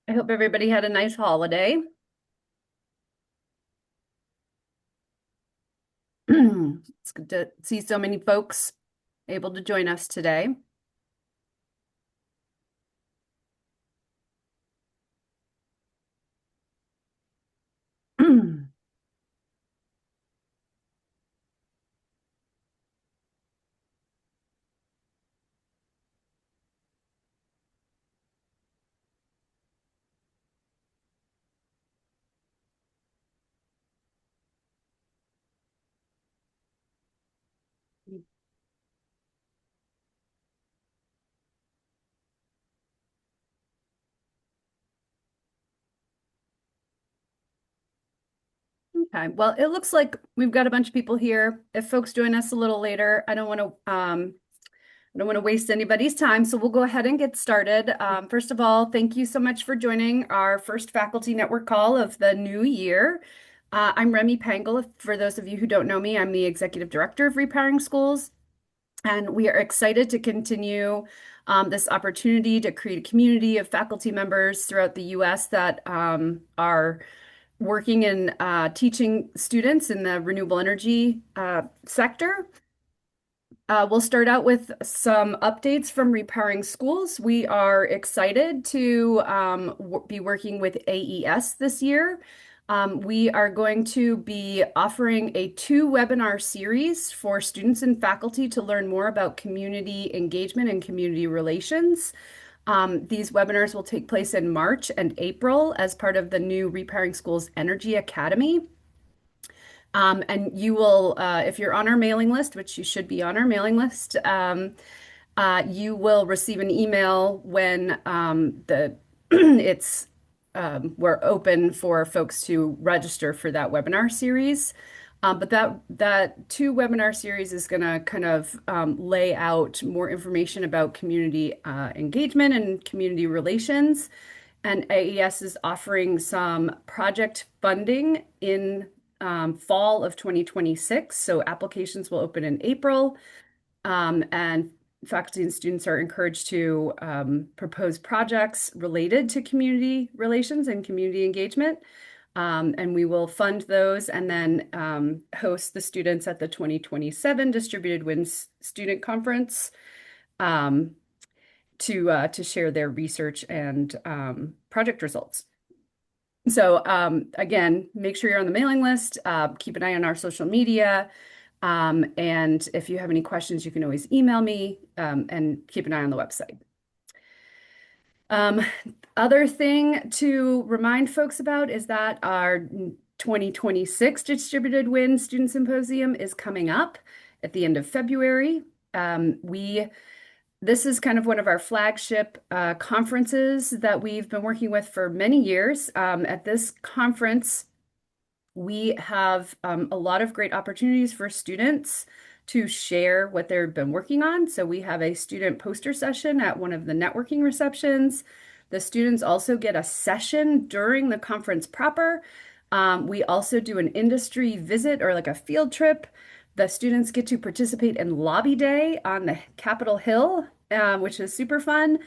I hope everybody had a nice holiday. It's good to see so many folks able to join us today. Okay, well, it looks like we've got a bunch of people here. If folks join us a little later, I don't want to waste anybody's time, so we'll go ahead and get started. First of all, thank you so much for joining our first faculty network call of the new year. I'm Remy Pangle. For those of you who don't know me, I'm the executive director of Repowering Schools. And we are excited to continue this opportunity to create a community of faculty members throughout the US that are working in teaching students in the renewable energy sector. We'll start out with some updates from Repowering Schools. We are excited to be working with AES this year. We are going to be offering a two-webinar series for students and faculty to learn more about community engagement and community relations. These webinars will take place in March and April as part of the new Repowering Schools Energy Academy. And you will, if you're on our mailing list, which you should be on our mailing list, you will receive an email when the it's we're open for folks to register for that webinar series. But that two webinar series is going to kind of lay out more information about community engagement and community relations. And AES is offering some project funding in fall of 2026. So applications will open in April, and faculty and students are encouraged to propose projects related to community relations and community engagement. And we will fund those and then host the students at the 2027 Distributed Wins Student Conference um, to share their research and project results. So again, make sure you're on the mailing list. Keep an eye on our social media. And if you have any questions, you can always email me and keep an eye on the website. Um, Other thing to remind folks about is that our 2026 Distributed Win Student Symposium is coming up at the end of February. This is kind of one of our flagship conferences that we've been working with for many years. At this conference, we have a lot of great opportunities for students to share what they've been working on. So we have a student poster session at one of the networking receptions. The students also get a session during the conference proper. We also do an industry visit or like a field trip. The students get to participate in Lobby Day on the Capitol Hill, which is super fun.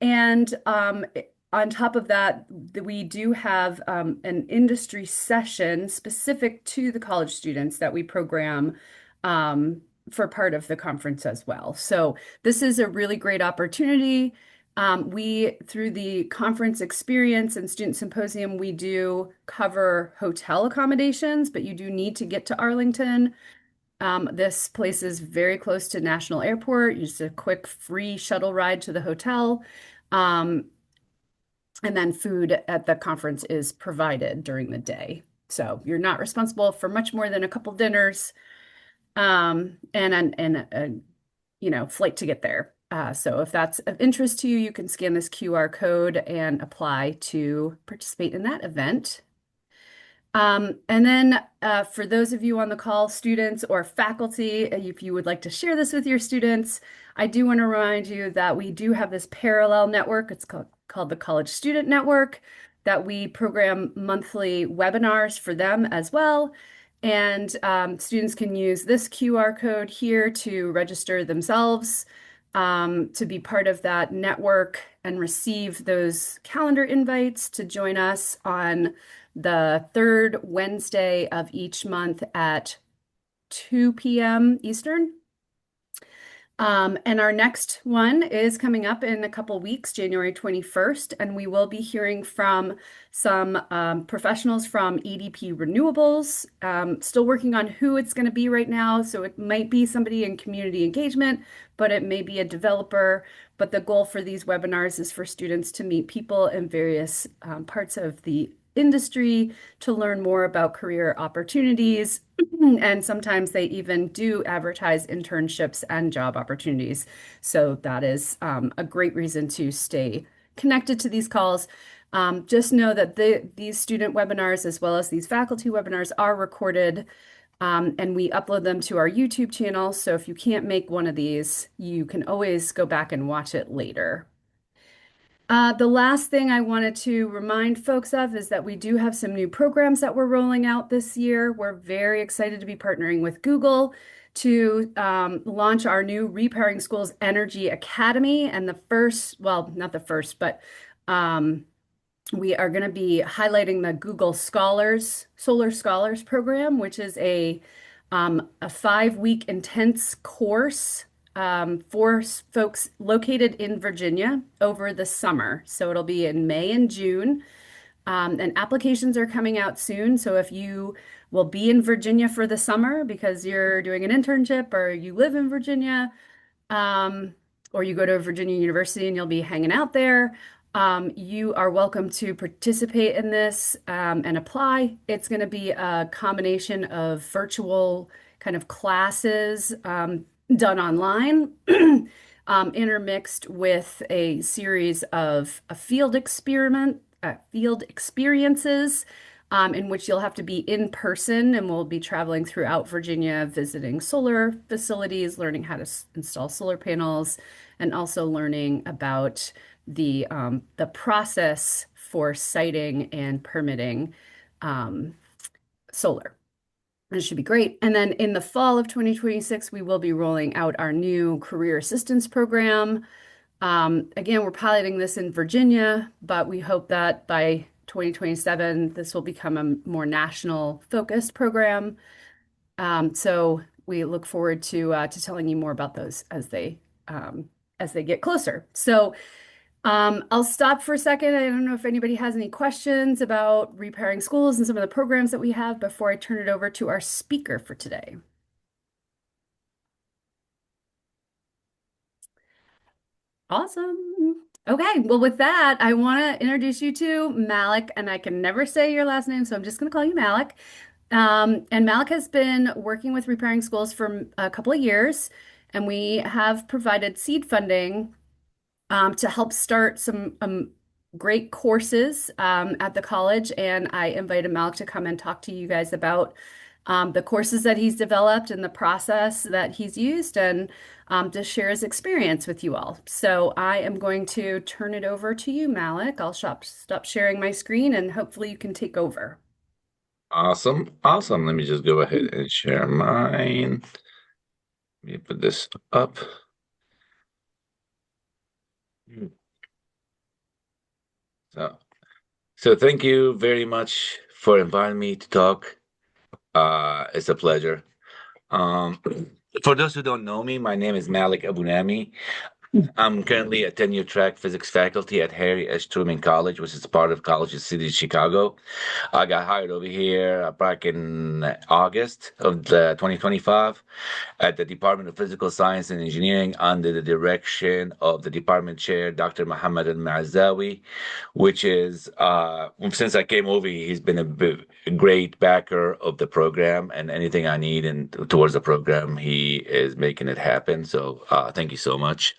And on top of that, we do have an industry session specific to the college students that we program for part of the conference as well. So this is a really great opportunity. Through the conference experience and student symposium, we do cover hotel accommodations, but you do need to get to Arlington. This place is very close to National Airport, just a quick free shuttle ride to the hotel. Um, and then food at the conference is provided during the day. So you're not responsible for much more than a couple dinners and a flight to get there. So if that's of interest to you, you can scan this QR code and apply to participate in that event. And then for those of you on the call, students or faculty, if you would like to share this with your students, I do want to remind you that we do have this parallel network. It's called the College Student Network, that we program monthly webinars for them as well. And students can use this QR code here to register themselves to be part of that network and receive those calendar invites to join us on the third Wednesday of each month at 2 p.m. Eastern. And our next one is coming up in a couple weeks, January 21st, and we will be hearing from some professionals from EDP Renewables. Still working on who it's going to be right now, so it might be somebody in community engagement, but it may be a developer. But the goal for these webinars is for students to meet people in various parts of the industry to learn more about career opportunities. And sometimes they even do advertise internships and job opportunities. So that is a great reason to stay connected to these calls. Just know that these student webinars, as well as these faculty webinars, are recorded and we upload them to our YouTube channel. So if you can't make one of these, you can always go back and watch it later. The last thing I wanted to remind folks of is that we do have some new programs that we're rolling out this year. We're very excited to be partnering with Google to launch our new Repairing Schools Energy Academy. And the first, well, not the first, but we are going to be highlighting the Google Scholars, Solar Scholars program, which is a 5-week intense course for folks located in Virginia over the summer. So it'll be in May and June. And applications are coming out soon. So if you will be in Virginia for the summer because you're doing an internship or you live in Virginia, um, or you go to Virginia University and you'll be hanging out there, you are welcome to participate in this and apply. It's going to be a combination of virtual kind of classes done online, intermixed with a series of a field experiences in which you'll have to be in person, and we'll be traveling throughout Virginia, visiting solar facilities, learning how to install solar panels, and also learning about the process for siting and permitting solar. It should be great. And then in the fall of 2026, we will be rolling out our new career assistance program. Again, we're piloting this in Virginia, but we hope that by 2027, this will become a more national focused program. So we look forward to telling you more about those as they get closer. So I'll stop for a second. I don't know if anybody has any questions about repairing schools and some of the programs that we have before I turn it over to our speaker for today. Awesome. Okay, well, with that, I want to introduce you to Malik, and I can never say your last name, so I'm just going to call you Malik. And Malik has been working with Repairing Schools for a couple of years, and we have provided seed funding to help start some great courses at the college. And I invited Malik to come and talk to you guys about the courses that he's developed and the process that he's used, and to share his experience with you all. So I am going to turn it over to you, Malik. I'll stop sharing my screen and hopefully you can take over. Awesome. Awesome. Let me just go ahead and share mine. Let me put this up. So, so thank you very much for inviting me to talk. It's a pleasure. Um, for those who don't know me, my name is Malik Abunami. I'm currently a tenure track physics faculty at Harry S. Truman College, which is part of College of City, Chicago. I got hired over here back in August of 2025 at the Department of Physical Science and Engineering under the direction of the department chair, Dr. Muhammad Al-Ma'azawi, which is, since I came over, he's been a great backer of the program, and anything I need and towards the program, he is making it happen. So thank you so much.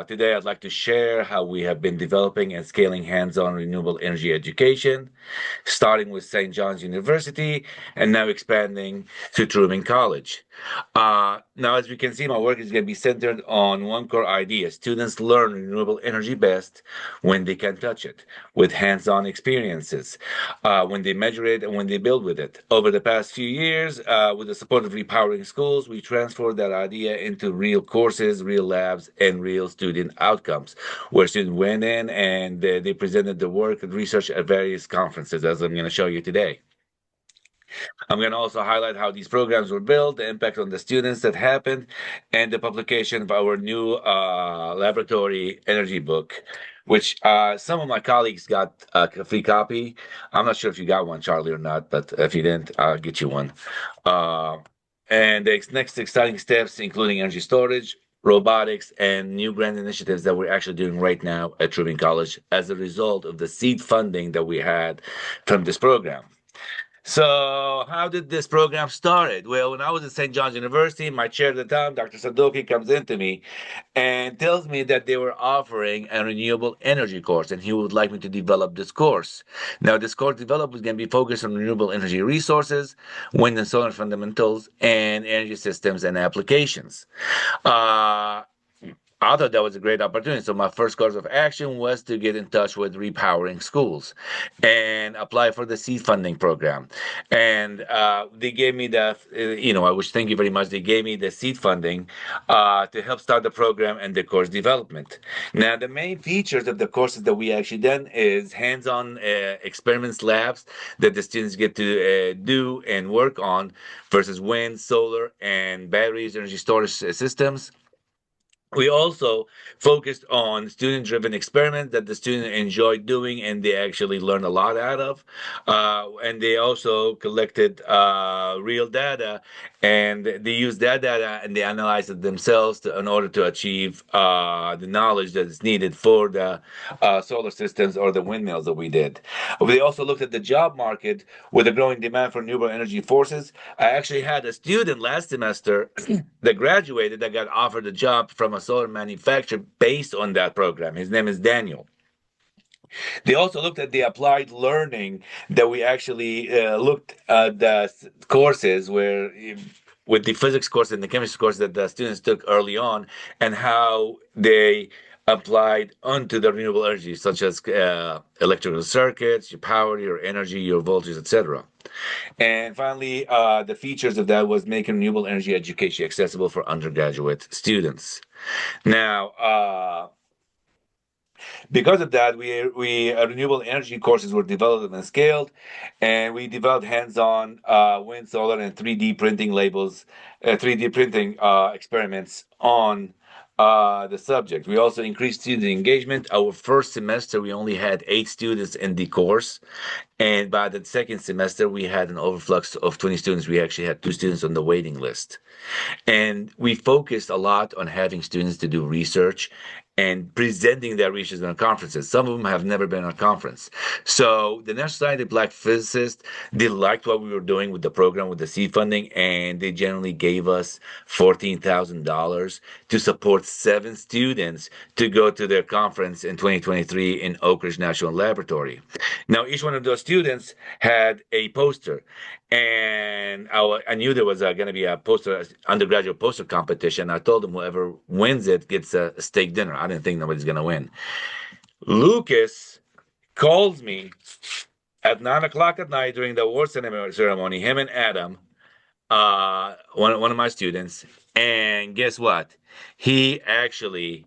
Today, I'd like to share how we have been developing and scaling hands-on renewable energy education, starting with St. John's University and now expanding to Truman College. Now, as we can see, my work is going to be centered on one core idea. Students learn renewable energy best when they can touch it, with hands-on experiences, when they measure it and when they build with it. Over the past few years, with the support of Repowering Schools, we transferred that idea into real courses, real labs, programs and real student outcomes, where students went in and they presented the work and research at various conferences, as I'm going to show you today. I'm going to also highlight how these programs were built, the impact on the students that happened, and the publication of our new laboratory energy book, which some of my colleagues got a free copy. I'm not sure if you got one, Charlie, or not, but if you didn't, I'll get you one. Uh, and the next exciting steps, including energy storage, robotics, and new grant initiatives that we're actually doing right now at Truman College as a result of the seed funding that we had from this program. So, how did this program started? Well, when I was at St. John's University, my chair at the time, Dr. Sadoki, comes into me and tells me that they were offering a renewable energy course, and he would like me to develop this course. Now, this course developed was going to be focused on renewable energy resources, wind and solar fundamentals, and energy systems and applications. Uh, I thought that was a great opportunity. So my first course of action was to get in touch with Repowering Schools and apply for the seed funding program. And they gave me I wish, thank you very much. They gave me the seed funding to help start the program and the course development. Now, the main features of the courses that we actually done is hands-on experiments labs that the students get to do and work on versus wind, solar, and batteries, energy storage systems. We also focused on student-driven experiments that the student enjoyed doing and they actually learned a lot out of. And they also collected real data and they used that data and they analyzed it themselves in order to achieve the knowledge that is needed for the solar systems or the windmills that we did. We also looked at the job market with a growing demand for renewable energy sources. I actually had a student last semester that graduated that got offered a job from a solar manufacturer based on that program. His name is Daniel. They also looked at the applied learning that we actually looked at the courses where with the physics course and the chemistry course that the students took early on and how they applied onto the renewable energy such as electrical circuits, your power, your energy, your voltage, etc. And finally, the features of that was making renewable energy education accessible for undergraduate students. Now, because of that, we renewable energy courses were developed and scaled, and we developed hands-on wind, solar, and 3D printing labels, 3D printing experiments on the subject. We also increased student engagement. Our first semester, we only had 8 students in the course, and by the second semester, we had an overflux of 20 students. We actually had 2 students on the waiting list. And we focused a lot on having students to do research and presenting their research on conferences. Some of them have never been on a conference. So the National Society of Black Physicists, they liked what we were doing with the program, with the seed funding, and they generally gave us $14,000 to support 7 students to go to their conference in 2023 in Oak Ridge National Laboratory. Now, each one of those students had a poster, and I knew there was going to be a undergraduate poster competition. I told them whoever wins it gets a steak dinner. I didn't think nobody's going to win. Lucas calls me at 9 o'clock at night during the award ceremony, him and Adam, one of my students, and guess what? He actually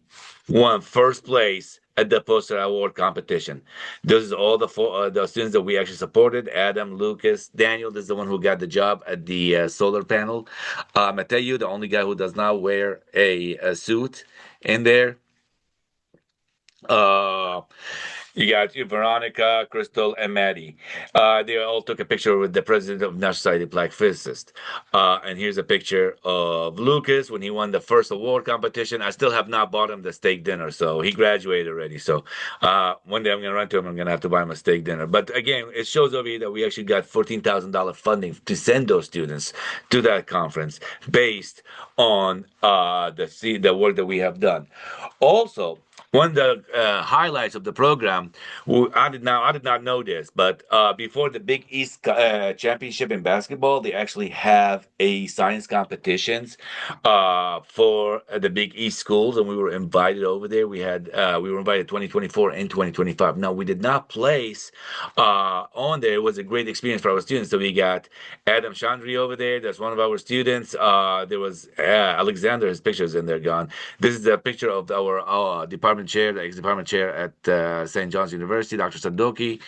won first place at the poster award competition. This is all the students that we actually supported: Adam, Lucas, Daniel. This is the one who got the job at the solar panel. I tell you, the only guy who does not wear a suit in there. Uh, you got Veronica, Crystal, and Maddie. They all took a picture with the president of National Society of Black Physicists. And here's a picture of Lucas when he won the first award competition. I still have not bought him the steak dinner, so he graduated already. So one day I'm going to run to him. I'm going to have to buy him a steak dinner. But again, it shows over here that we actually got $14,000 funding to send those students to that conference based on the work that we have done. Also, one of the highlights of the program, I did not know this, but before the Big East Championship in basketball, they actually have a science competitions for the Big East schools, and we were invited over there. We were invited 2024 and 2025. Now we did not place on there. It was a great experience for our students. So we got Adam Chandri over there. That's one of our students. There was Alexander. His picture's in there gone. This is a picture of our department chair, the ex-department chair at St. John's University, Dr. Sadoki,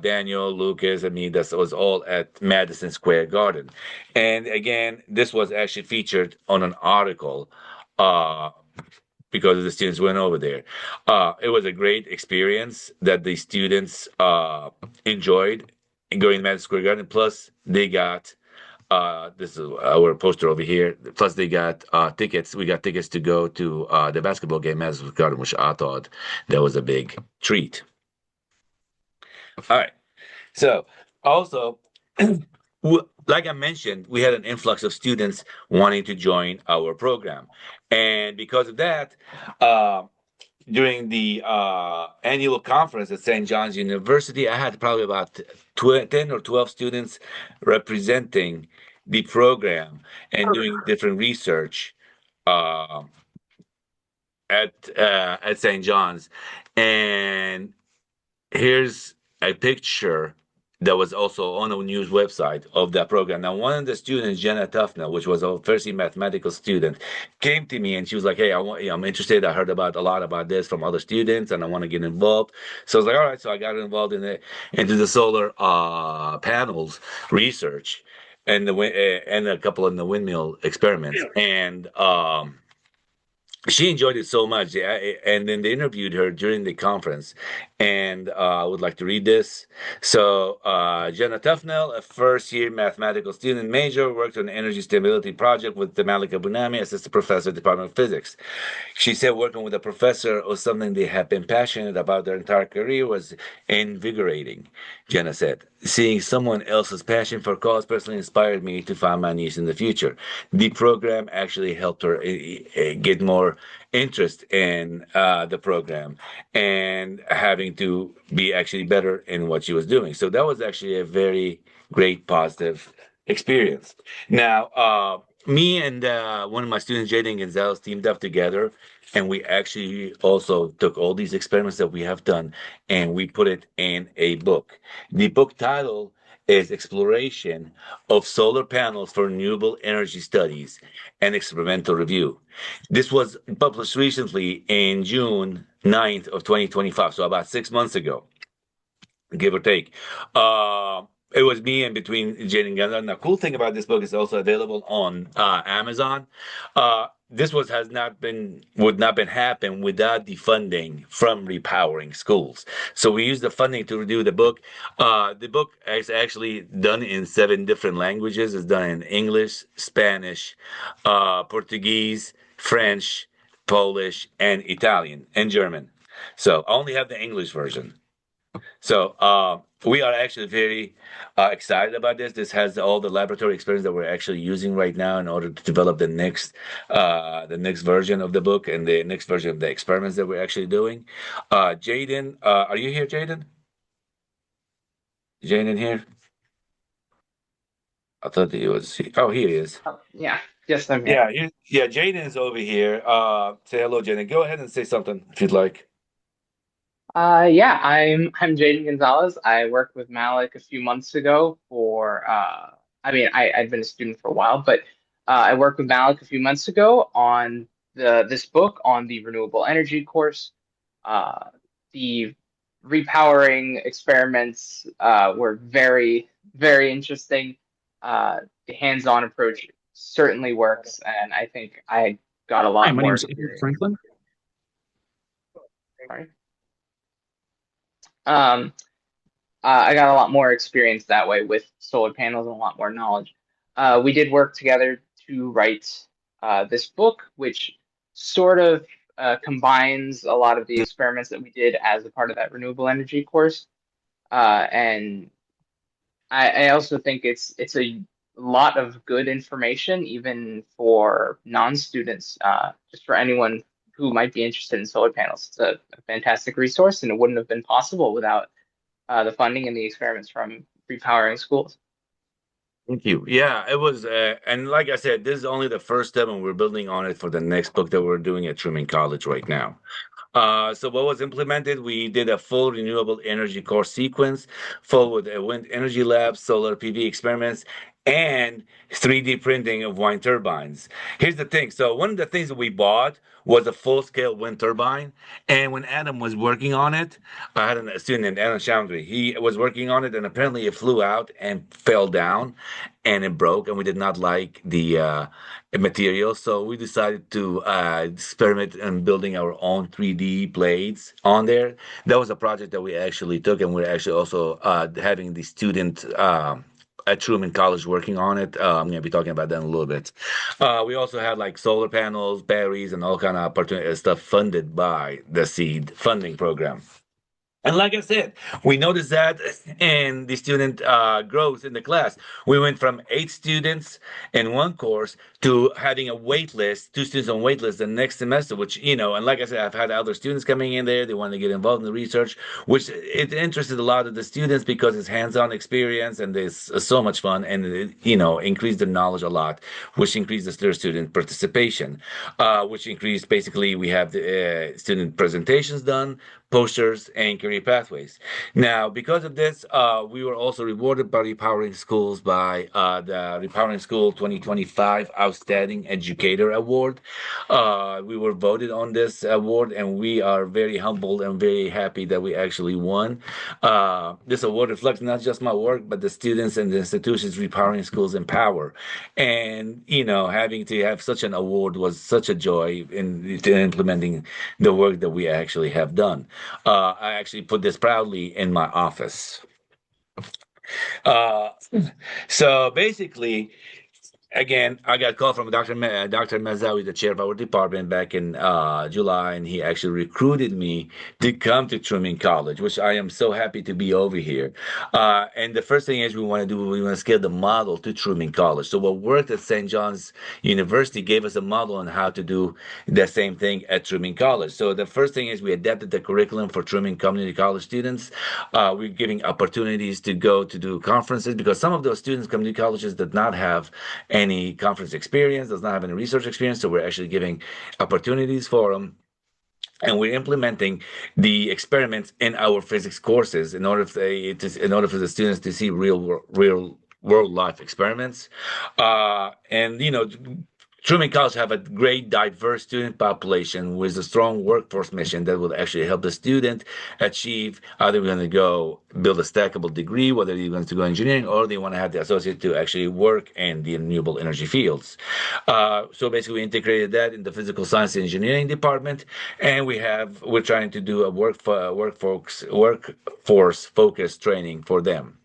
Daniel, Lucas, and me. That was all at Madison Square Garden. And again, this was actually featured on an article uh, because the students went over there. It was a great experience that the students enjoyed going to Madison Square Garden. Plus, they got this is our poster over here. Plus, they got tickets. We got tickets to go to the basketball game, Madison Square Garden, which I thought that was a big treat. All right. So, also, like I mentioned, we had an influx of students wanting to join our program, and because of that, uh, during the annual conference at St. John's University, I had probably about 10 or 12 students representing the program and doing different research uh, at St. John's. And here's a picture that was also on a news website of that program. Now, one of the students, Jenna Tufnell, which was a first year mathematical student, came to me and she was like, "Hey, I'm interested. I heard about a lot about this from other students, and I want to get involved." So I was like, "All right." So I got involved into the solar panels research and and a couple of the windmill experiments, and she enjoyed it so much. And then they interviewed her during the conference, and I would like to read this. So, Jenna Tufnell, a first year mathematical student major, worked on an energy stability project with the Malika Bunami, assistant professor, Department of Physics. She said working with a professor was something they had been passionate about their entire career was invigorating. Jenna said, "Seeing someone else's passion for cause personally inspired me to find my niche in the future." The program actually helped her get more interest in the program and having to be actually better in what she was doing. So that was actually a very great positive experience. Now, me and one of my students, Jaden Gonzalez, teamed up together, and we actually also took all these experiments that we have done and we put it in a book. The book title is Exploration of Solar Panels for Renewable Energy Studies and Experimental Review. This was published recently in June 9th of 2025, so about 6 months ago, give or take. It was me in between Jane and Gundam. The cool thing about this book is also available on Amazon. This was has not been would not been happen without the funding from Repowering Schools. So we used the funding to do the book. The book is actually done in 7 different languages. It's done in English, Spanish, Portuguese, French, Polish, and Italian and German. So I only have the English version. So we are actually very excited about this. This has all the laboratory experience that we're actually using right now in order to develop the next version of the book and the next version of the experiments that we're actually doing. Jaden, are you here, Jaden? Jaden here? I thought he was. Oh, here he is. Oh, yeah. Yes, I'm here. Yeah, yeah. Jaden is over here. Say hello, Jaden. Go ahead and say something if you'd like. Yeah, I'm Jaden Gonzalez. I worked with Malik a few months ago for I'd been a student for a while, but I worked with Malik a few months ago on this book on the renewable energy course. The repowering experiments were very, very interesting. The hands-on approach certainly works, and I think I got a Hi, lot my more name is Eric experience. Franklin. Sorry. Um, I got a lot more experience that way with solar panels and a lot more knowledge. We did work together to write this book, which sort of combines a lot of the experiments that we did as a part of that renewable energy course. And I also think it's a lot of good information, even for non-students, just for anyone who might be interested in solar panels. It's a fantastic resource, and it wouldn't have been possible without the funding and the experiments from repowering schools. Thank you. Yeah, it was, and like I said, this is only the first step, and we're building on it for the next book that we're doing at Truman College right now. So what was implemented? We did a full renewable energy course sequence, full with a wind energy lab, solar PV experiments, and 3D printing of wind turbines. Here's the thing. So one of the things that we bought was a full-scale wind turbine. And when Adam was working on it, I had a student named Adam Chandri. He was working on it, and apparently it flew out and fell down, and it broke. And we did not like the material, so we decided to experiment in building our own 3D blades on there. That was a project that we actually took, and we're actually also having the student at Truman College working on it. I'm going to be talking about that in a little bit. We also had like solar panels, batteries, and all kind of opportunity stuff funded by the SEED funding program. And like I said, we noticed that in the student growth in the class. We went from 8 students in one course to having a wait list, 2 students on wait list the next semester, which, and like I said, I've had other students coming in there. They want to get involved in the research, which it interested a lot of the students because it's hands-on experience and it's so much fun, and it, increased their knowledge a lot, which increases their student participation, which increased, basically, we have the student presentations done, posters, and career pathways. Now, because of this, we were also rewarded by Repowering Schools by the Repowering School 2025 Outstanding Educator Award. We were voted on this award, and we are very humbled and very happy that we actually won. This award reflects not just my work, but the students and the institutions Repowering Schools empower. And, having to have such an award was such a joy in implementing the work that we actually have done. I actually put this proudly in my office. Uh, so basically, again, I got a call from Dr. Mazawi, the chair of our department, back in July, and he actually recruited me to come to Truman College, which I am so happy to be over here. And the first thing is we want to scale the model to Truman College. So what worked at St. John's University gave us a model on how to do the same thing at Truman College. So the first thing is we adapted the curriculum for Truman Community College students. We're giving opportunities to go to do conferences because some of those students, community colleges, did not have any conference experience, does not have any research experience. So we're actually giving opportunities for them. And we're implementing the experiments in our physics courses in order for the students to see real world life experiments. And Truman College have a great diverse student population with a strong workforce mission that will actually help the student achieve either going to go build a stackable degree, whether they want to go engineering, or they want to have the associate to actually work in the renewable energy fields. So basically, we integrated that in the physical science and engineering department, and we're trying to do a workforce focused training for them.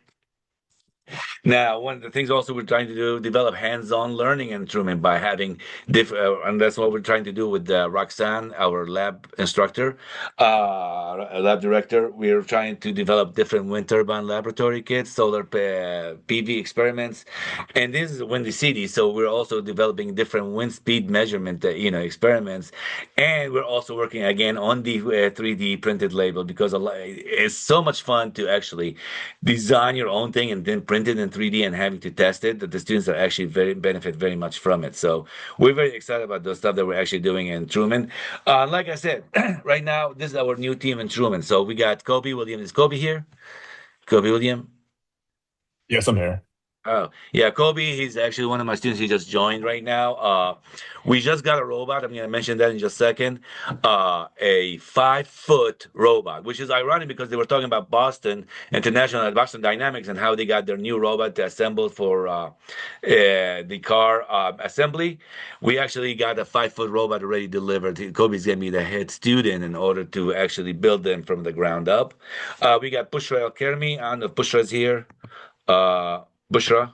Now, one of the things also we're trying to do, develop hands-on learning in Truman by having and that's what we're trying to do with Roxanne, our lab instructor, lab director. We're trying to develop different wind turbine laboratory kits, solar PV experiments, and this is a windy city, so we're also developing different wind speed measurement, experiments, and we're also working again on the 3D printed label because it's so much fun to actually design your own thing and then print it in 3D and having to test it, that the students are actually benefit very much from it. So we're very excited about the stuff that we're actually doing in Truman. Like I said, right now, this is our new team in Truman. So we got Kobe William. Is Kobe here? Kobe William? Yes, I'm here. Oh, yeah, Kobe, he's actually one of my students. He just joined right now. We just got a robot. I'm going to mention that in just a second. A 5-foot robot, which is ironic because they were talking about Boston International, Boston Dynamics, and how they got their new robot assembled for the car assembly. We actually got a 5-foot robot already delivered. Kobe's going to be the head student in order to actually build them from the ground up. We got Bushra El-Kermi. I don't know if Bushra's here. Bushra,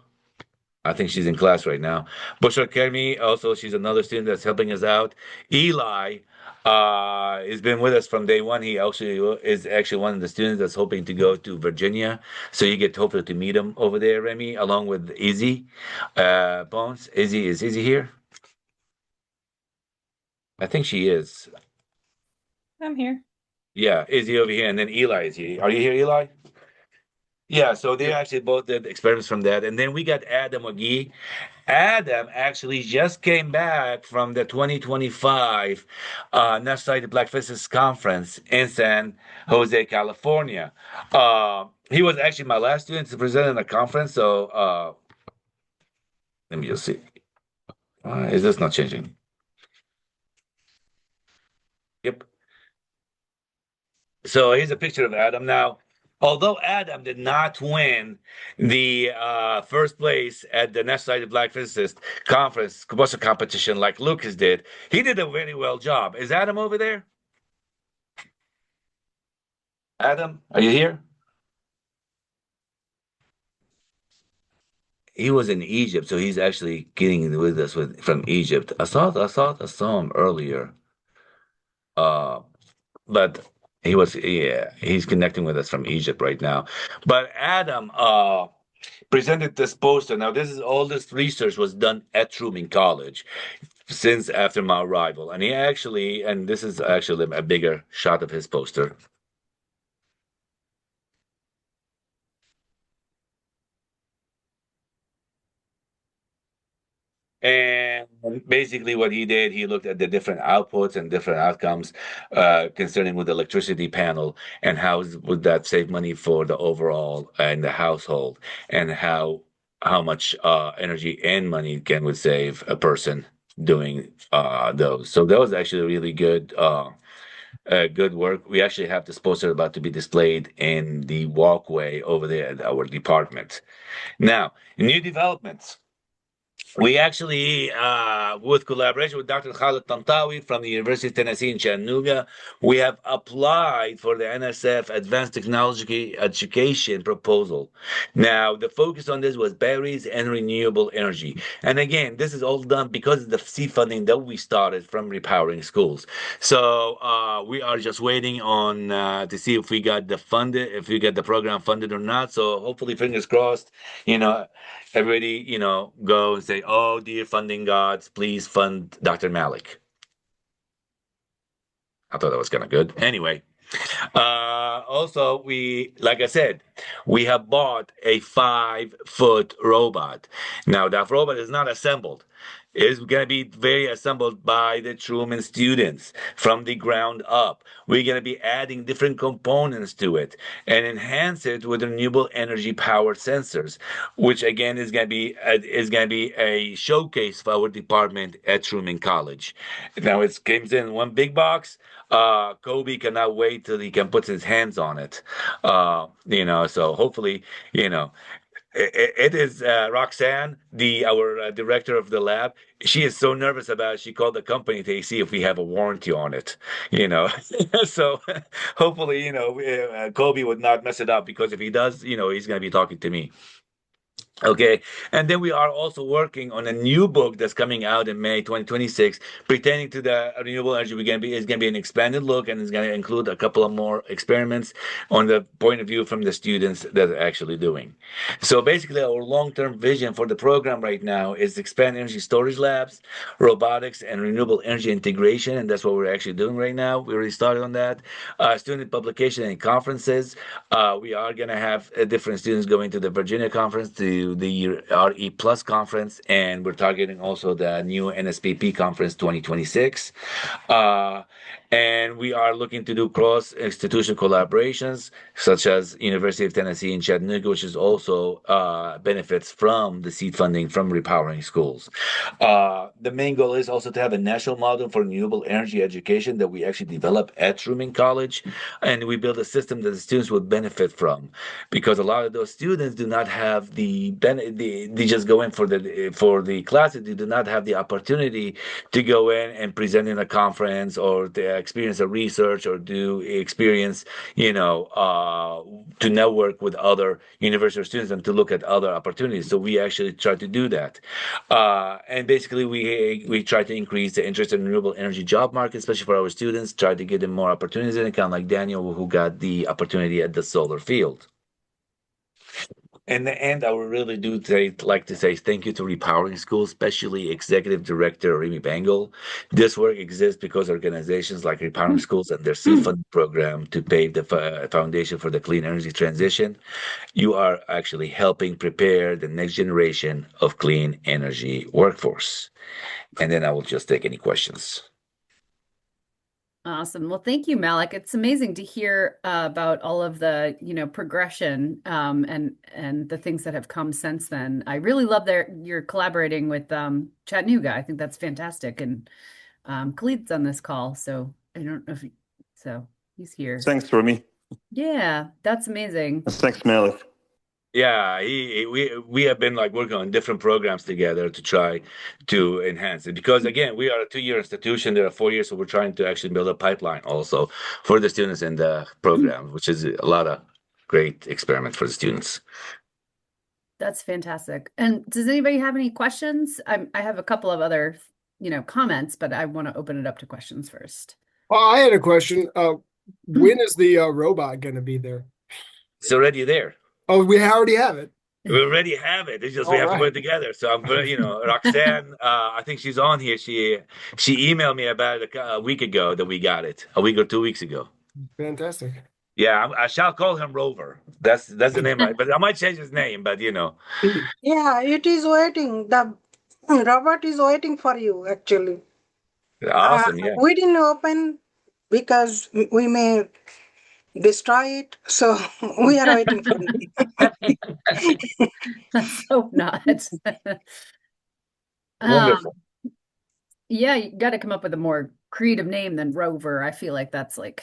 I think she's in class right now. Bushra Kermi, also, she's another student that's helping us out. Eli has been with us from day one. He is actually one of the students that's hoping to go to Virginia. So you get hopefully to meet him over there, Remy, along with Izzy Bones. Is Izzy here? I think she is. I'm here. Yeah, Izzy over here, and then Eli is here. Are you here, Eli? Yeah, so they actually both did experiments from that. And then we got Adam McGee. Adam actually just came back from the 2025 National Society of Black Physicists Conference in San Jose, California. He was actually my last student to present in the conference. So let me just see. Is this not changing? Yep. So here's a picture of Adam. Now, although Adam did not win the first place at the National Society of Black Physicists Conference combustion competition like Lucas did, he did a very well job. Is Adam over there? Adam, are you here? He was in Egypt, so he's actually getting with us from Egypt. I saw him earlier. Uh, but he's connecting with us from Egypt right now. But Adam presented this poster. Now, all this research was done at Truman College since after my arrival, and this is actually a bigger shot of his poster. And basically, what he did, he looked at the different outputs and different outcomes concerning with the electricity panel and how would that save money for the overall and the household, and how much energy and money can would save a person doing those. So that was actually really good work. We actually have this poster about to be displayed in the walkway over there at our department. Now, new developments. We actually, with collaboration with Dr. Khalid Tantawi from the University of Tennessee in Chattanooga, we have applied for the NSF Advanced Technology Education proposal. Now, the focus on this was batteries and renewable energy. And again, this is all done because of the seed funding that we started from Repowering Schools. So we are just waiting on to see if we got if we get the program funded or not. So hopefully, fingers crossed, you know, everybody, go and say, "Oh, dear funding gods, please fund Dr. Malik." I thought that was kind of good. Anyway, also, like I said, we have bought a 5-foot robot. Now, that robot is not assembled. It's going to be very assembled by the Truman students from the ground up. We're going to be adding different components to it and enhance it with renewable energy powered sensors, which again is going to be a showcase for our department at Truman College. Now it comes in one big box. Kobe cannot wait till he can put his hands on it. So hopefully, it is Roxanne, our director of the lab. She is so nervous about it. She called the company to see if we have a warranty on it. So hopefully, Kobe would not mess it up, because if he does, he's going to be talking to me. Okay, and then we are also working on a new book that's coming out in May 2026, pertaining to the renewable energy. It's going to be an expanded look, and it's going to include a couple of more experiments on the point of view from the students that are actually doing. So basically, our long-term vision for the program right now is expand energy storage labs, robotics, and renewable energy integration, and that's what we're actually doing right now. We already started on that. Student publication and conferences. We are going to have different students going to the Virginia conference, to the REpS conference, and we're targeting also the new NSPP conference 2026. And we are looking to do cross-institution collaborations, such as University of Tennessee in Chattanooga, which is also benefits from the seed funding from Repowering Schools. The main goal is also to have a national model for renewable energy education that we actually develop at Truman College, and we build a system that the students would benefit from, because a lot of those students do not have they just go in for the classes. They do not have the opportunity to go in and present in a conference, or to experience a research, or do experience, to network with other university students and to look at other opportunities. So we actually try to do that. And basically, we try to increase the interest in renewable energy job market, especially for our students, try to give them more opportunities, and kind of like Daniel, who got the opportunity at the solar field. In the end, I would really like to say thank you to Repowering Schools, especially Executive Director Remy Bangle. This work exists because organizations like Repowering Schools and their seed funding program to pave the foundation for the clean energy transition. You are actually helping prepare the next generation of clean energy workforce. And then I will just take any questions. Awesome. Well, thank you, Malik. It's amazing to hear about all of the, progression and the things that have come since then. I really love that you're collaborating with Chattanooga. I think that's fantastic. And Khalid's on this call, so I don't know if so he's here. Thanks, Remy. Yeah, that's amazing. Thanks, Malik. Yeah, we have been like working on different programs together to try to enhance it because again, we are a 2-year institution. There are 4 years, so we're trying to actually build a pipeline also for the students in the program, which is a lot of great experiment for the students. That's fantastic. And does anybody have any questions? I have a couple of other, comments, but I want to open it up to questions first. Well, I had a question. When is the robot going to be there? It's already there. Oh, we already have it. We already have it. It's just we All have to right. put it together. So I'm very, Roxanne, I think she's on here. She emailed me about a week ago that we got it, a week or 2 weeks ago. Fantastic. Yeah, I shall call him Rover. That's the name. But I might change his name. But Yeah, it is waiting. The robot is waiting for you, actually. awesome. Yeah, We didn't open because we may destroy it, so we are waiting for it. Let's hope not. wonderful. Yeah, you got to come up with a more creative name than Rover. I feel like that's like,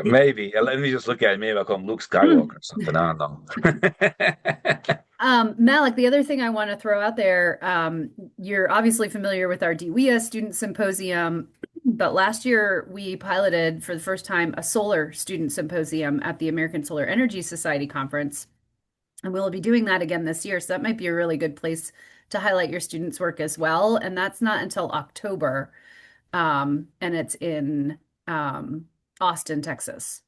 Maybe let me just look at it. Maybe I'll call him Luke Skywalker or something. I don't know. Malik, the other thing I want to throw out there, you're obviously familiar with our DWEA Student Symposium, but last year we piloted for the first time a solar student symposium at the American Solar Energy Society conference. And we'll be doing that again this year. So that might be a really good place to highlight your students' work as well. And that's not until October. And it's in Austin, Texas.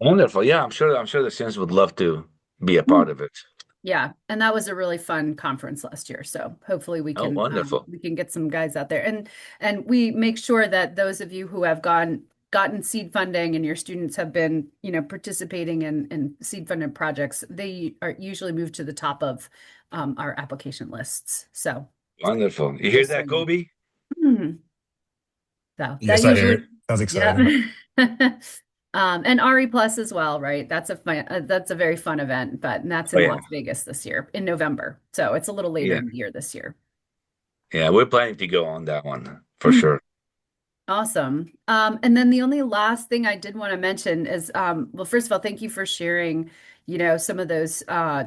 Wonderful. Yeah, I'm sure the students would love to be a part of it. Yeah, and that was a really fun conference last year. So hopefully we Oh, can wonderful. we can get some guys out there, and we make sure that those of you who have gotten seed funding and your students have been participating in seed funded projects, they are usually moved to the top of our application lists. So Wonderful. You hear just that, saying. Kobe? So Yes, that I hear usually it. Sounds exciting. yeah. And REpS as well, right? That's a very fun event, and that's in Oh, yeah. Las Vegas this year in November. So it's a little later Yeah. in the year this year. Yeah, we're planning to go on that one for sure. Awesome. And then the only last thing I did want to mention is, well, first of all, thank you for sharing, some of those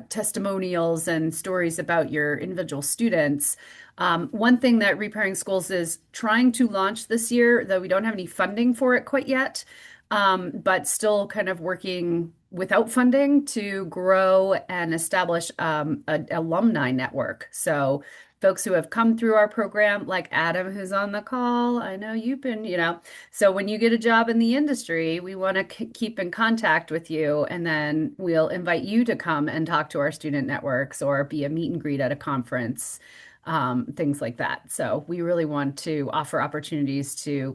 testimonials and stories about your individual students. One thing that Repairing Schools is trying to launch this year, though we don't have any funding for it quite yet, but still kind of working without funding to grow and establish an alumni network. So folks who have come through our program, like Adam, who's on the call, I know you've been, so when you get a job in the industry, we want to keep in contact with you, and then we'll invite you to come and talk to our student networks or be a meet and greet at a conference, things like that. So we really want to offer opportunities to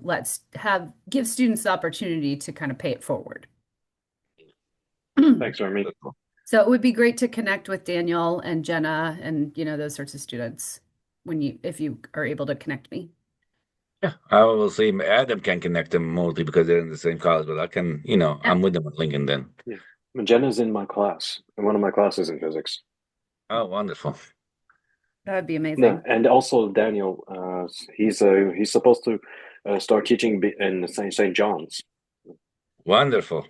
give students the opportunity to kind of pay it forward. Thanks, Remy. So it would be great to connect with Daniel and Jenna and those sorts of students if you are able to connect me. Yeah, I will see. Adam can connect them mostly because they're in the same college, but I can, I'm with them on LinkedIn then. Yeah. Jenna's in my class, in one of my classes in physics. Oh, wonderful. That would be amazing. Yeah, and also Daniel, he's supposed to start teaching in St. John's. Wonderful.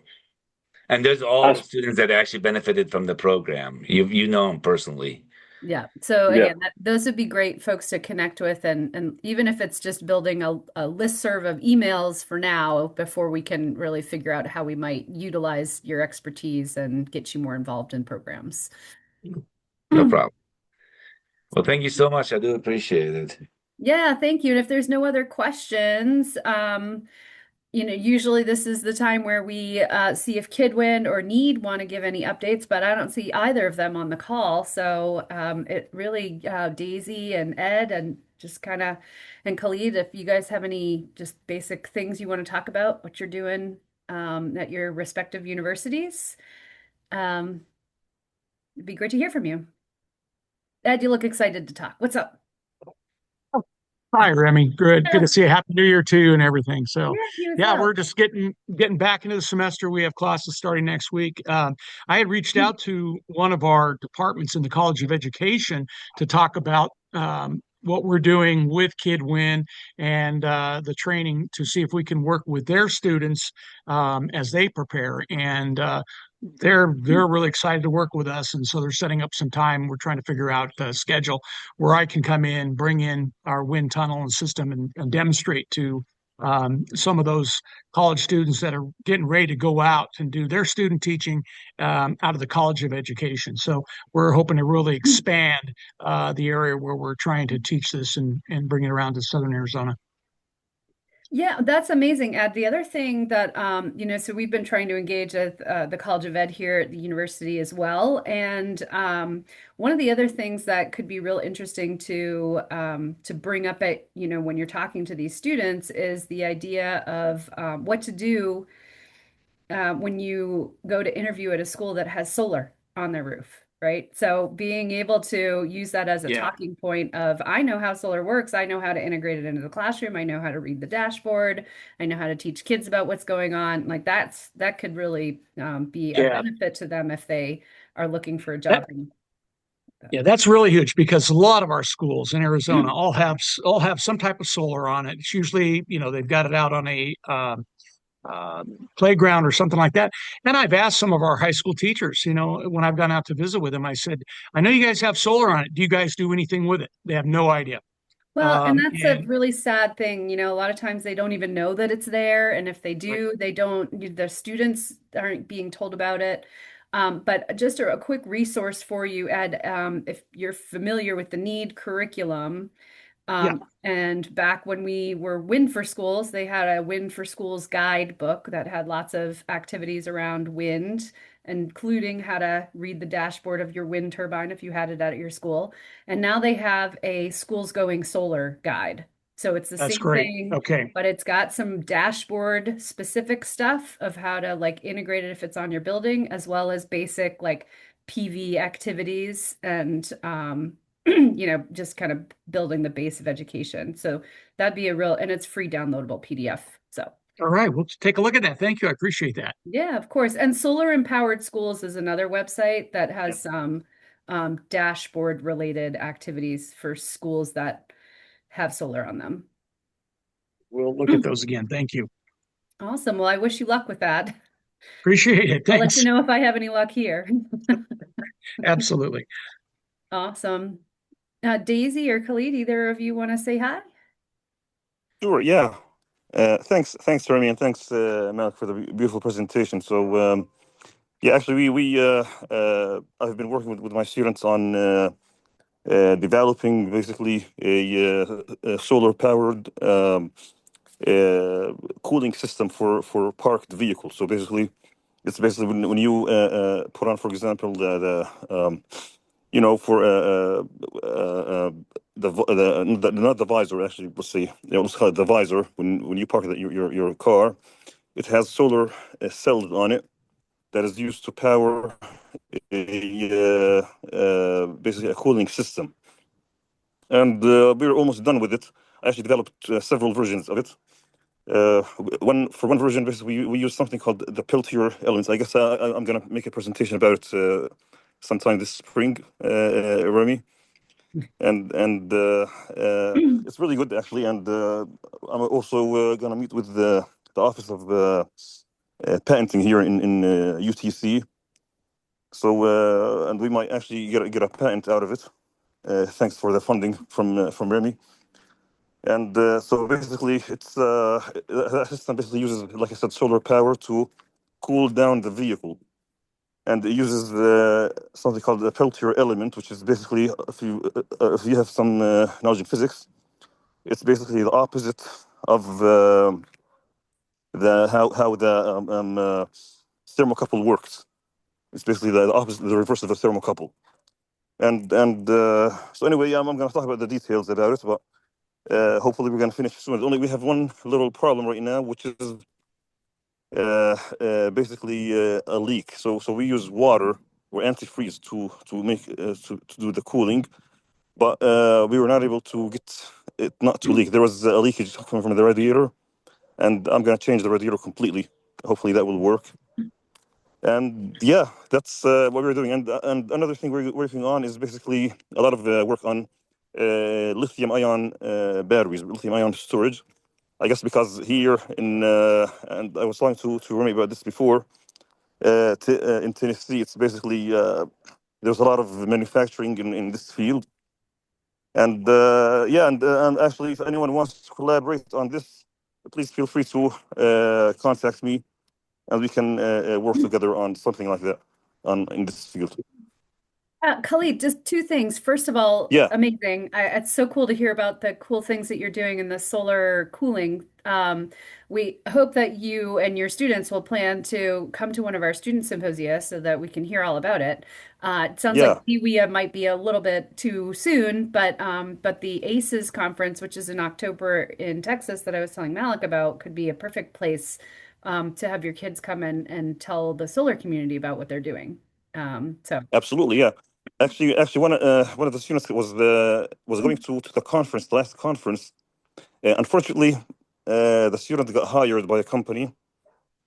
And there's all students that actually benefited from the program. You know them personally. Yeah. So again, those would be great folks to connect with, and even if it's just building a listserv of emails for now, before we can really figure out how we might utilize your expertise and get you more involved in programs. No problem. Well, thank you so much. I do appreciate it. Yeah, thank you. And if there's no other questions, usually this is the time where we see if Kidwin or Need want to give any updates, but I don't see either of them on the call. So it really, Daisy and Ed and just kind of, and Khalid, if you guys have any just basic things you want to talk about, what you're doing at your respective universities, um, it'd be great to hear from you. Ed, you look excited to talk. What's up? Hi, Remy. Good to see you. Happy New Year to you and everything. Yeah, So, you as yeah, well. we're just getting back into the semester. We have classes starting next week. I had reached out to one of our departments in the College of Education to talk about what we're doing with KidWin and the training to see if we can work with their students as they prepare. And they're really excited to work with us, and so they're setting up some time. We're trying to figure out the schedule where I can come in, bring in our wind tunnel and system, and demonstrate to some of those college students that are getting ready to go out and do their student teaching out of the College of Education. So we're hoping to really expand the area where we're trying to teach this and bring it around to Southern Arizona. Yeah, that's amazing, Ed. The other thing that, so we've been trying to engage with the College of Ed here at the university as well. And one of the other things that could be real interesting to bring up at, when you're talking to these students is the idea of what to do when you go to interview at a school that has solar on their roof, right? So being able to use that as a Yeah. talking point of, I know how solar works. I know how to integrate it into the classroom. I know how to read the dashboard. I know how to teach kids about what's going on. Like that could really be a Yeah. benefit to them if they are looking for a That, job. yeah, that's really huge because a lot of our schools in Arizona all have some type of solar on it. It's usually, they've got it out on a uh, playground or something like that. And I've asked some of our high school teachers, when I've gone out to visit with them, I said, I know you guys have solar on it. Do you guys do anything with it? They have no idea. Well, and that's a And really sad thing. A lot of times they don't even know that it's there. And if they do, they don't, the students aren't being told about it. But just a quick resource for you, Ed, if you're familiar with the NEED curriculum, yeah, and back when we were Wind for Schools, they had a Wind for Schools guidebook that had lots of activities around wind, including how to read the dashboard of your wind turbine if you had it at your school. And now they have a schools going solar guide. So it's the that's same great. thing, Okay. but it's got some dashboard specific stuff of how to like integrate it if it's on your building, as well as basic like PV activities and just kind of building the base of education. So that'd be a real, and it's free downloadable PDF. So All right. We'll take a look at that. Thank you. I appreciate that. yeah, of course. And Solar Empowered Schools is another website that Yeah. has some dashboard related activities for schools that have solar on them. We'll look at those again. Thank you. Awesome. Well, I wish you luck with that. Appreciate it. I'll let you Thanks. know if I have any luck here. Absolutely. Awesome. Daisy or Khalid, either of you want to say hi? Sure, yeah. Thanks, Remy, and thanks, Malik, for the beautiful presentation. So, yeah, actually, I've been working with my students on developing basically a solar-powered cooling system for parked vehicles. So basically, it's basically when you put on, for example, for not the visor, actually, let's see, let's call it the visor. When you park your car, it has solar cells on it that is used to power basically a cooling system. And we're almost done with it. I actually developed several versions of it. For one version, basically, we use something called the Peltier elements. I guess I'm gonna make a presentation about it sometime this spring, Remy, and it's really good actually. And I'm also gonna meet with the office of patenting here in UTC. So and we might actually get a patent out of it. Thanks for the funding from Remy. And so basically, the system basically uses, like I said, solar power to cool down the vehicle, and it uses something called the Peltier element, which is basically, if you have some knowledge in physics, it's basically the opposite of the how the thermocouple works. It's basically the opposite, the reverse of the thermocouple. And so anyway, I'm going to talk about the details about it, but hopefully we're going to finish soon. Only we have one little problem right now, which is basically a leak. So we use water or antifreeze to make to do the cooling, but we were not able to get it not to leak. There was a leakage coming from the radiator, and I'm going to change the radiator completely. Hopefully that will work. And yeah, that's what we're doing. And another thing we're working on is basically a lot of work on lithium-ion batteries, lithium-ion storage. I guess because here in and I was talking to Remy about this before. In Tennessee, it's basically there's a lot of manufacturing in this field, and yeah, and actually, if anyone wants to collaborate on this, please feel free to contact me, and we can work together on something like that on in this field. Khalid, just two things. First of all, Yeah, amazing. It's so cool to hear about the cool things that you're doing in the solar cooling. We hope that you and your students will plan to come to one of our student symposia so that we can hear all about it. It sounds like yeah, BWEA might be a little bit too soon, but the ACES conference, which is in October in Texas, that I was telling Malik about, could be a perfect place to have your kids come and tell the solar community about what they're doing. So. absolutely, yeah. Actually, one of the students was going to the conference, the last conference. Unfortunately, the student got hired by a company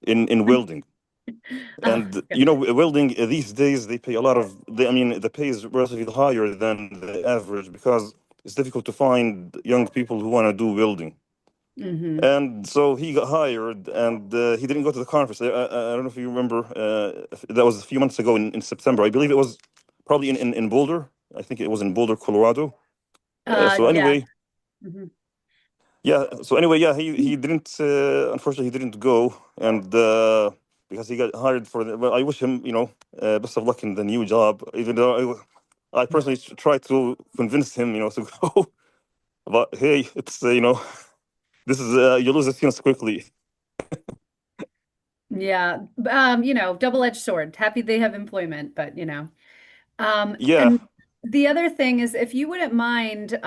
in welding. Oh, And you know, goodness. welding these days they pay a lot of. I mean, the pay is relatively higher than the average because it's difficult to find young people who want to do welding. Hmm. And so he got hired, and he didn't go to the conference. I don't know if you remember. That was a few months ago in September. I believe it was probably in Boulder. I think it was in Boulder, Colorado. So Yeah. anyway, Hmm. yeah. So anyway, yeah. He didn't. Unfortunately, he didn't go, and because he got hired for the. Well, I wish him, best of luck in the new job. Even though I personally tried to convince him, to go. But hey, it's this is you lose the students quickly. Yeah. Double-edged sword. Happy they have employment, but. Yeah, And the other thing is, if you wouldn't mind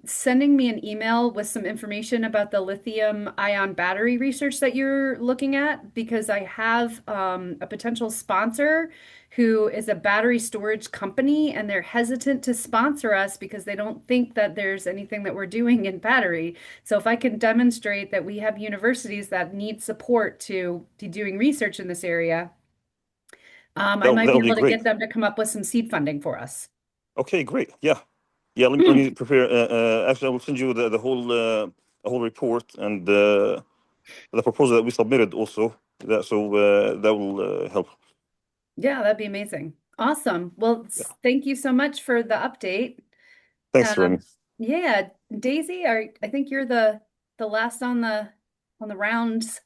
sending me an email with some information about the lithium ion battery research that you're looking at, because I have a potential sponsor who is a battery storage company, and they're hesitant to sponsor us because they don't think that there's anything that we're doing in battery. So if I can demonstrate that we have universities that need support to doing research in this area, I might be that'll be able to get great. them to come up with some seed funding for us. Okay, great. Yeah, yeah. Let me prepare. Actually, I will send you the whole report and the proposal that we submitted also. That will help. Yeah, that'd be amazing. Awesome. Well, Yeah. thank you so much for the update. Thanks, Remy. Um, yeah, Daisy, I think you're the last on the rounds.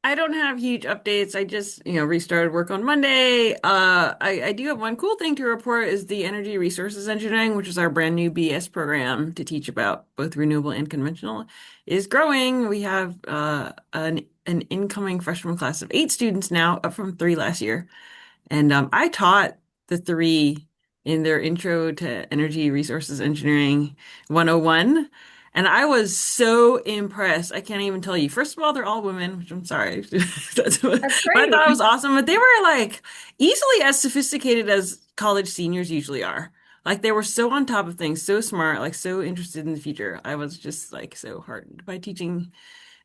I don't have huge updates. I just, restarted work on Monday. I do have one cool thing to report is the Energy Resources Engineering, which is our brand new BS program to teach about both renewable and conventional, is growing. We have an incoming freshman class of 8 students now, up from 3 last year. And I taught the 3 in their Intro to Energy Resources Engineering 101. And I was so impressed. I can't even tell you. First of all, they're all women, which I'm sorry. But That's I thought it great. was awesome. But they were like easily as sophisticated as college seniors usually are. Like they were so on top of things, so smart, like so interested in the future. I was just like so heartened by teaching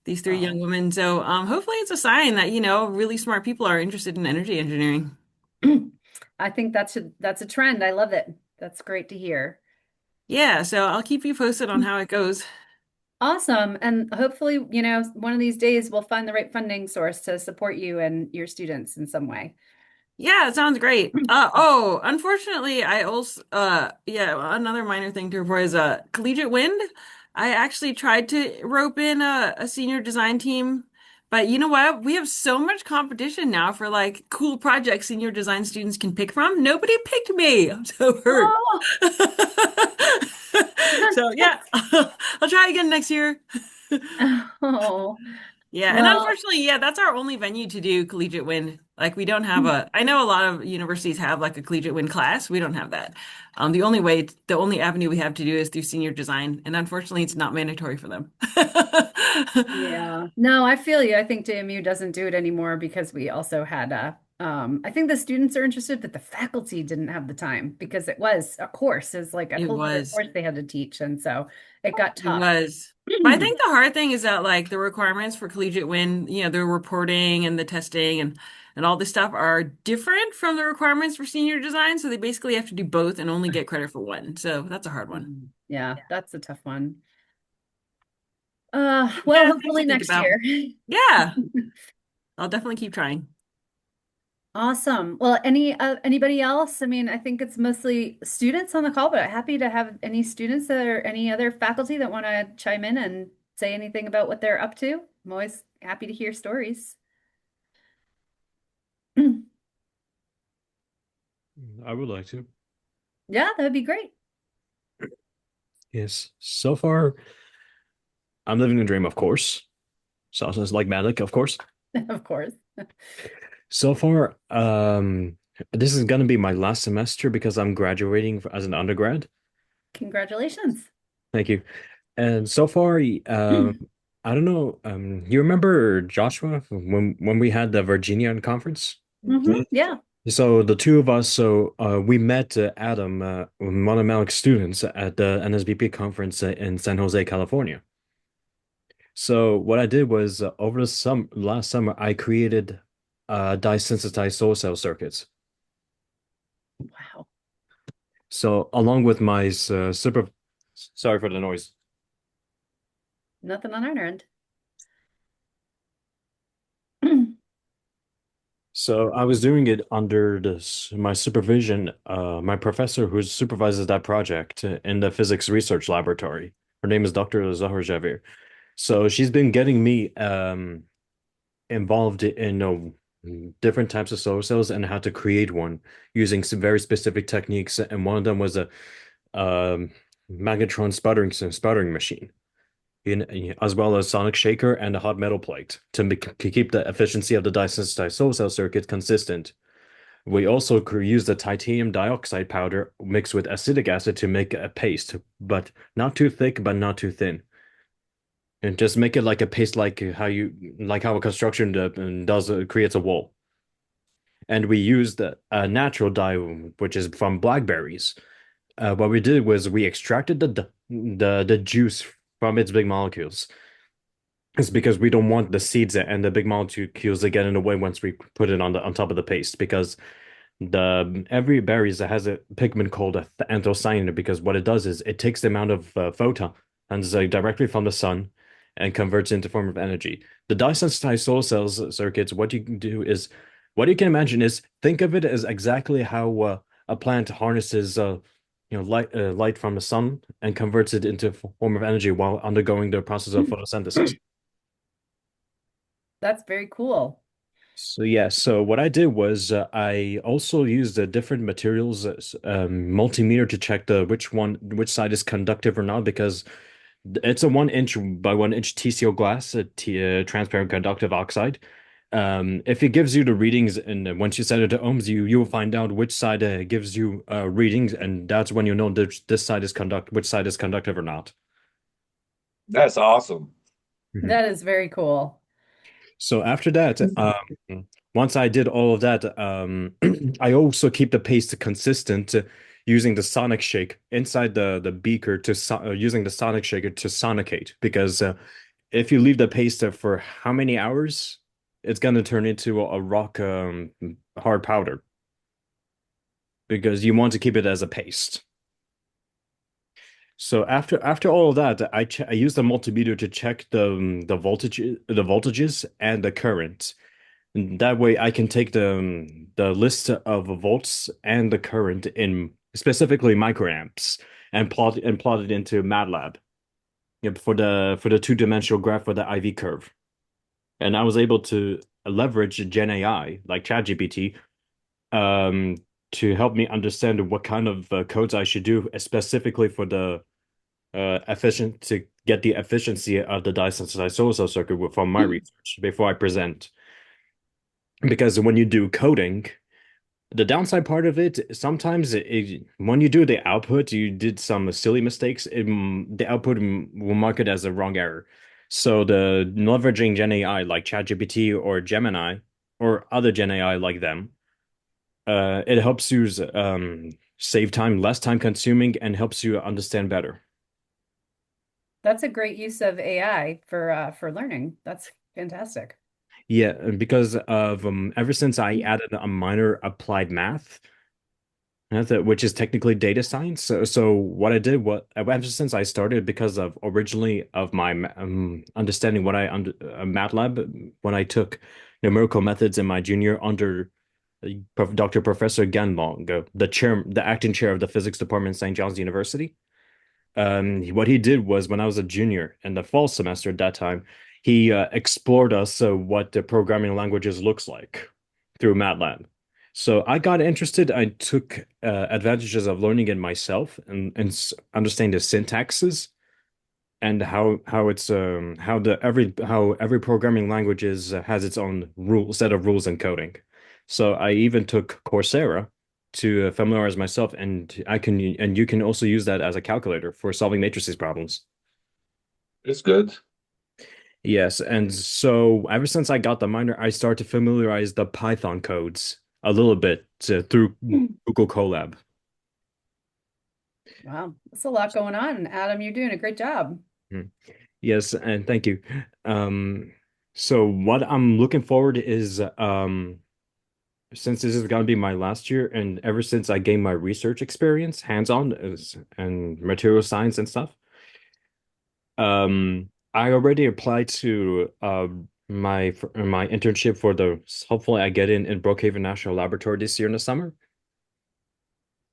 these 3 young Oh. women. So hopefully it's a sign that, really smart people are interested in energy engineering. I think that's a trend. I love it. That's great to hear. Yeah, so I'll keep you posted on how it goes. Awesome. And hopefully, one of these days we'll find the right funding source to support you and your students in some way. Yeah, it sounds great. Unfortunately, I also yeah, another minor thing to report is Collegiate Wind. I actually tried to rope in a senior design team, but you know what? We have so much competition now for like cool projects senior design students can pick from. Nobody picked me. I'm so hurt. Oh, So yeah, I'll try again next year. Oh, Yeah, and well, unfortunately, yeah, that's our only venue to do collegiate wind. Like we don't have a, I know a lot of universities have like a collegiate wind class. We don't have that. The only avenue we have to do is through senior design, and unfortunately, it's not mandatory for them. yeah. No, I feel you. I think JMU doesn't do it anymore because we also had I think the students are interested, but the faculty didn't have the time because it was a course. It's like a It whole other was. course they had to teach. And so it got It tough. was. But I think the hard thing is that like the requirements for collegiate wind, the reporting and the testing and all this stuff are different from the requirements for senior design. So they basically have to do both and only get credit for one. So that's a hard one. Yeah, that's a tough one. Well, Yeah, things to hopefully think next about. year. Yeah, I'll definitely keep trying. Awesome. Well, anybody else? I mean, I think it's mostly students on the call, but happy to have any students or any other faculty that want to chime in and say anything about what they're up to. I'm always happy to hear stories. I would like to. Yeah, that'd be great. Yes. So far, I'm living the dream, of course. So it's like Malik, of course. Of course. So far, this is gonna be my last semester because I'm graduating as an undergrad. Congratulations. Thank you. And so far, I don't know. You remember Joshua when we had the Virginia conference? Yeah. So the two of us, we met Adam, one of Malik's students, at the NSBP conference in San Jose, California. So what I did was over the last summer, I created dye sensitized solar cell circuits. Wow. So along with my sorry for the noise. Nothing on our end. So I was doing it under my supervision, my professor who supervises that project in the physics research laboratory. Her name is Dr. Zahra Javier. So she's been getting me involved in different types of solar cells and how to create one using some very specific techniques. And one of them was a magnetron sputtering machine, as well as sonic shaker and a hot metal plate to keep the efficiency of the dye-sensitized solar cell circuit consistent. We also use the titanium dioxide powder mixed with acetic acid to make a paste, but not too thick, but not too thin. And just make it like a paste, like how a construction does creates a wall. And we used a natural dye, which is from blackberries. What we did was we extracted the juice from its big molecules. It's because we don't want the seeds and the big molecules to get in the way once we put it on top of the paste, because the every berries has a pigment called anthocyanin, because what it does is it takes the amount of photons directly from the sun and converts into form of energy. The dye-sensitized solar cells circuits, what you can do is, what you can imagine is, think of it as exactly how a plant harnesses light from the sun and converts it into form of energy while undergoing the process of photosynthesis. That's very cool. So yeah, so what I did was I also used different materials, multimeter to check which side is conductive or not, because it's a 1 inch by 1 inch TCO glass, transparent conductive oxide. If it gives you the readings, and once you set it to ohms, you will find out which side gives you readings, and that's when you know which side is conductive or not. That's awesome. That is very cool. So after that, once I did all of that, I also keep the paste consistent using the sonic shake inside the beaker using the sonic shaker to sonicate, because if you leave the paste there for how many hours, it's gonna turn into a rock hard powder, because you want to keep it as a paste. So after all of that, I use the multimeter to check the voltages and the current. And that way, I can take the list of volts and the current in specifically microamps and plot it into MATLAB, for the two-dimensional graph for the IV curve. And I was able to leverage Gen AI like ChatGPT to help me understand what kind of codes I should do specifically for efficient to get the efficiency of the dye-sensitized solar cell circuit from my research before I present. Because when you do coding, the downside part of it, sometimes when you do the output, you did some silly mistakes. The output will mark it as a wrong error. So the leveraging Gen AI like ChatGPT or Gemini or other Gen AI like them, it helps you save time, less time consuming, and helps you understand better. That's a great use of AI for learning. That's fantastic. Yeah, because of ever since I added a minor applied math, which is technically data science. So what I did, ever since I started, because of originally of my understanding what I under MATLAB when I took numerical methods in my junior under Dr. Professor Ganlong, the acting chair of the physics department at St. John's University. What he did was when I was a junior in the fall semester at that time, he explored us what the programming languages looks like through MATLAB. So I got interested. I took advantages of learning it myself and understanding the syntaxes and how it's how every programming language has its own set of rules and coding. So I even took Coursera to familiarize myself, and you can also use that as a calculator for solving matrices problems. It's good. Yes, and so ever since I got the minor, I started to familiarize the Python codes a little bit through Google Colab. Wow, that's a lot going on. Adam, you're doing a great job. Yes, and thank you. So what I'm looking forward is since this is going to be my last year, and ever since I gained my research experience, hands-on and material science and stuff, I already applied to my internship for hopefully I get in Brookhaven National Laboratory this year in the summer.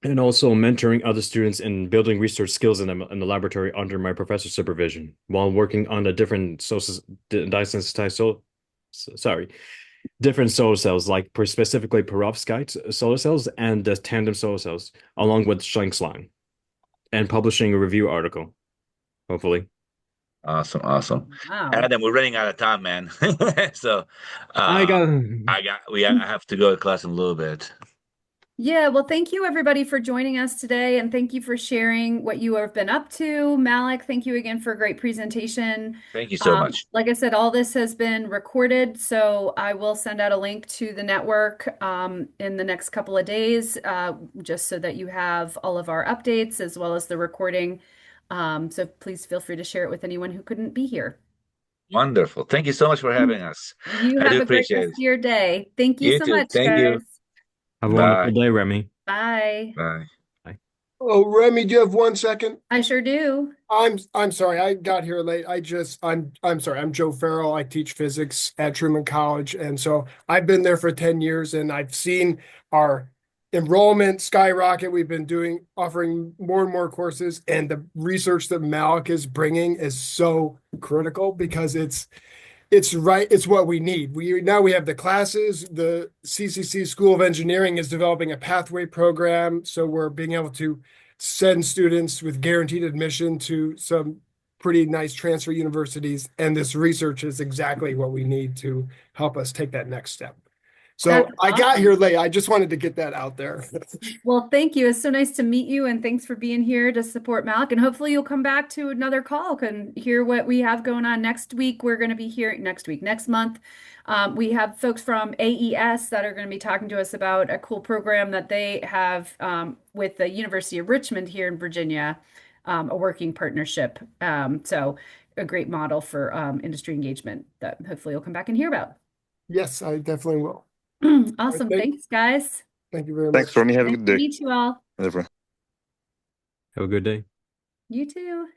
And also mentoring other students in building research skills in the laboratory under my professor's supervision while working on a different different solar cells, like specifically perovskite solar cells and the tandem solar cells, along with Schlenksline, and publishing a review article, hopefully. Awesome. Wow. Adam, we're running out of time, man. So I have to go to class in a little bit. Yeah, well, thank you everybody for joining us today, and thank you for sharing what you have been up to. Malik, thank you again for a great presentation. Thank you so much. Like I said, all this has been recorded, so I will send out a link to the network in the next couple of days, just so that you have all of our updates as well as the recording. So please feel free to share it with anyone who couldn't be here. Wonderful. Thank you so much for having us. You I do have a great appreciate rest it. of your day. Thank you You so too. much, Thank you. guys. have a Bye. wonderful day, Remy. Bye. Bye. Oh, Remy, do you have 1 second? I sure do. I'm sorry, I got here late. I'm sorry. I'm Joe Farrell. I teach physics at Truman College, and so I've been there for 10 years, and I've seen our enrollment skyrocket. We've been offering more and more courses, and the research that Malik is bringing is so critical because it's right. It's what we need. We have the classes. The CCC School of Engineering is developing a pathway program, so we're being able to send students with guaranteed admission to some pretty nice transfer universities. And this research is exactly what we need to help us take that next step. So That's I got awesome. here late. I just wanted to get that out there. Well, thank you. It's so nice to meet you, and thanks for being here to support Malik. And hopefully you'll come back to another call and hear what we have going on next week. We're going to be here next month. We have folks from AES that are going to be talking to us about a cool program that they have with the University of Richmond here in Virginia, a working partnership. So a great model for industry engagement that hopefully you'll come back and hear about. Yes, I definitely will. Awesome. Okay. Thanks, guys. Thank you very much. Thanks for me. Have a Nice good to day. meet you all. Have a good day. You too.